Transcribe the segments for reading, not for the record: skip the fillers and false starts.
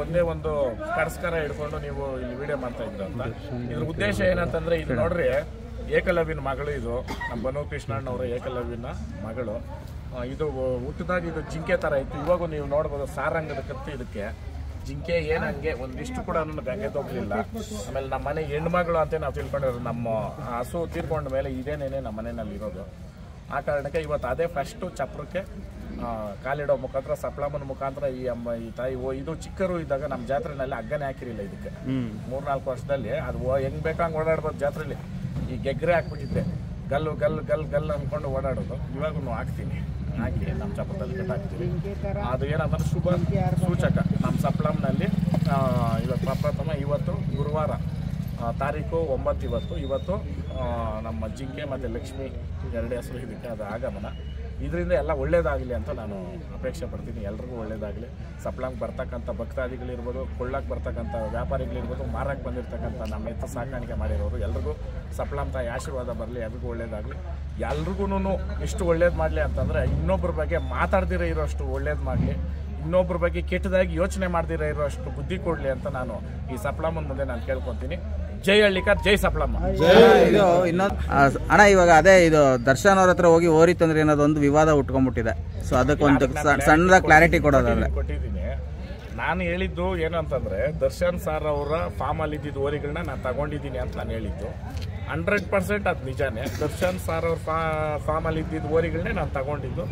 ಒಂದೇ ಒಂದು ಪರಸ್ಕಾರ ಹಿಡ್ಕೊಂಡು ನೀವು ಇಲ್ಲಿ ವಿಡಿಯೋ ಮಾಡ್ತಾ ಇದ್ರ ಅಂತ. ಇದ್ರ ಉದ್ದೇಶ ಏನಂತಂದ್ರೆ ಇದು ನೋಡ್ರಿ, ಏಕಲವ್ಯನ ಮಗಳು ಇದು, ನಮ್ಮ ಬನೂ ಕೃಷ್ಣಣ್ಣವರ ಏಕಲವ್ಯನ ಮಗಳು. ಇದು ಹುಟ್ಟಿದಾಗ ಇದು ಜಿಂಕೆ ಥರ ಇತ್ತು. ಇವಾಗೂ ನೀವು ನೋಡ್ಬೋದು ಸಾರಂಗದ ಕತ್ತಿ ಇದಕ್ಕೆ. ಜಿಂಕೆ ಏನಂಗೆ ಒಂದಿಷ್ಟು ಕೂಡ ಗಂಗೆ ತೋಗ್ಲಿಲ್ಲ. ಆಮೇಲೆ ನಮ್ಮ ಮನೆ ಹೆಣ್ಮಗಳು ಅಂತ ನಾವು ತಿಳ್ಕೊಂಡಿರೋದು. ನಮ್ಮ ಹಸು ತೀರ್ಕೊಂಡ ಮೇಲೆ ಇದೇನೇನೆ ನಮ್ಮ ಮನೆಯಲ್ಲಿ ಇರೋದು. ಆ ಕಾರಣಕ್ಕೆ ಇವತ್ತು ಅದೇ ಫಸ್ಟು ಚಪ್ರಕ್ಕೆ ಕಾಲಿಡೋ ಮುಖಾಂತರ ಸಪ್ಲಮ್ಮನ ಮುಖಾಂತರ ಈ ತಾಯಿ ಇದು ಚಿಕ್ಕರು ಇದ್ದಾಗ ನಮ್ಮ ಜಾತ್ರೆನಲ್ಲಿ ಹಗ್ಗನೇ ಹಾಕಿರಲಿಲ್ಲ ಇದಕ್ಕೆ. 3-4 ವರ್ಷದಲ್ಲಿ ಅದು ಹೆಂಗ್ ಬೇಕಂಗೆ ಓಡಾಡ್ಬೋದು ಜಾತ್ರೆಯಲ್ಲಿ. ಈ ಗೆಗ್ರೆ ಹಾಕ್ಬಿಟ್ಟಿದ್ದೆ, ಗಲ್ಲು ಗಲ್ ಗಲ್ ಗಲ್ ಅಂದ್ಕೊಂಡು ಓಡಾಡೋದು. ಇವಾಗೂ ಹಾಕ್ತೀನಿ, ಹಾಕಿ ನಮ್ಮ ಚಪ್ರದಲ್ಲಿ ಕಟ್ಟಾಕ್ತೀವಿ. ಅದು ಏನಂತಂದ್ರೆ ಶುಭ ಸೂಚಕ. ನಮ್ಮ ಸಪ್ಲಮ್ನಲ್ಲಿ ಇವತ್ತು ಪ್ರಥಮ ಇವತ್ತು ಗುರುವಾರ ತಾರೀಕು 9 ಇವತ್ತು ನಮ್ಮ ಜಿಂಕೆ ಮತ್ತು ಲಕ್ಷ್ಮಿ 2 ಹೆಸರು ಇದಕ್ಕೆ ಅದು ಆಗಮನ. ಇದರಿಂದ ಎಲ್ಲ ಒಳ್ಳೇದಾಗಲಿ ಅಂತ ನಾನು ಅಪೇಕ್ಷೆ ಪಡ್ತೀನಿ. ಎಲ್ರಿಗೂ ಒಳ್ಳೇದಾಗಲಿ. ಸಪ್ಲಂಗೆ ಬರ್ತಕ್ಕಂಥ ಭಕ್ತಾದಿಗಳಿರ್ಬೋದು, ಕೊಳ್ಳಕ್ಕೆ ಬರ್ತಕ್ಕಂಥ ವ್ಯಾಪಾರಿಗಳಿರ್ಬೋದು, ಮಾರಕ್ಕೆ ಬಂದಿರತಕ್ಕಂಥ ನಮ್ಮ ಎತ್ತು ಸಾಕಾಣಿಕೆ ಮಾಡಿರೋರು ಎಲ್ರಿಗೂ ಸಪ್ಲಂ ತಾಯಿ ಆಶೀರ್ವಾದ ಬರಲಿ, ಎಲ್ರಿಗೂ ಒಳ್ಳೇದಾಗಲಿ. ಎಲ್ರಿಗೂ ಎಷ್ಟು ಒಳ್ಳೇದು ಮಾಡಲಿ ಅಂತಂದರೆ ಇನ್ನೊಬ್ಬರ ಬಗ್ಗೆ ಮಾತಾಡ್ದಿರೋ ಇರೋಷ್ಟು ಒಳ್ಳೇದು ಮಾಡಲಿ, ಇನ್ನೊಬ್ಬರ ಬಗ್ಗೆ ಕೆಟ್ಟದಾಗಿ ಯೋಚನೆ ಮಾಡ್ದಿರೋ ಇರೋಷ್ಟು ಬುದ್ಧಿ ಕೊಡಲಿ ಅಂತ ನಾನು ಈ ಸಪ್ಲಮ್ಮನ ಮುಂದೆ ನಾನು ಕೇಳ್ಕೊತೀನಿ. ಜೈ ಹಳ್ಳಿಕರ್, ಜೈ ಸಪ್ಲಮ್ಮ. ಇದು ಇನ್ನೊಂದು ಅಣ್ಣ, ಇವಾಗ ಅದೇ ಇದು ದರ್ಶನ್ ಅವ್ರ ಹತ್ರ ಹೋಗಿ ಓರಿ ತಂದ್ರೆ ಅನ್ನೋದೊಂದು ವಿವಾದ ಉಟ್ಕೊಂಡ್ಬಿಟ್ಟಿದೆ. ಸೊ ಅದಕ್ಕೊಂದು ಸಣ್ಣ ಕ್ಲಾರಿಟಿ ಕೊಡೋದಾದ್ರೆ ಕೊಟ್ಟಿದ್ದೀನಿ. ನಾನು ಹೇಳಿದ್ದು ಏನು ಅಂತಂದ್ರೆ, ದರ್ಶನ್ ಸರ್ ಅವರ ಫಾರ್ಮಲ್ಲಿ ಇದ್ದಿದ್ದು ಓರಿಗಳನ್ನ ನಾನು ತಗೊಂಡಿದ್ದೀನಿ ಅಂತ ನಾನು ಹೇಳಿದ್ದು 100% ಅದು ನಿಜಾನೇ. ದರ್ಶನ್ ಸರ್ ಅವ್ರ ಫಾರ್ಮಲ್ಲಿ ಇದ್ದಿದ್ದು ಓರಿಗಳನ್ನೇ ನಾನು ತಗೊಂಡಿದ್ದು.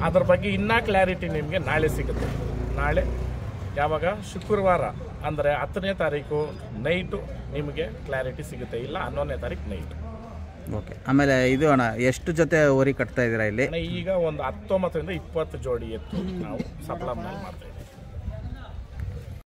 ಅದ್ರ ಬಗ್ಗೆ ಇನ್ನೂ ಕ್ಲಾರಿಟಿ ನಿಮಗೆ ನಾಳೆ ಸಿಗುತ್ತೆ. ನಾಳೆ ಯಾವಾಗ ಶುಕ್ರವಾರ ಅಂದರೆ 10ನೇ ತಾರೀಕು ನೈಟು ನಿಮಗೆ ಕ್ಲಾರಿಟಿ ಸಿಗುತ್ತೆ, ಇಲ್ಲ 11ನೇ ತಾರೀಕು ನೈಟ್. ಓಕೆ. ಆಮೇಲೆ ಇದು ಅಣ್ಣ, ಎಷ್ಟು ಜೊತೆ ಓರಿ ಕಟ್ತಾ ಇದ್ದೀರಾ ಇಲ್ಲಿ? ಈಗ ಒಂದು 19ರಿಂದ 20 ಜೋಡಿ ಎತ್ತು ನಾವು ಸಪ್ಲಮ್ನಲ್ಲಿ ಮಾಡ್ತಾ ಇದ್ದೀವಿ.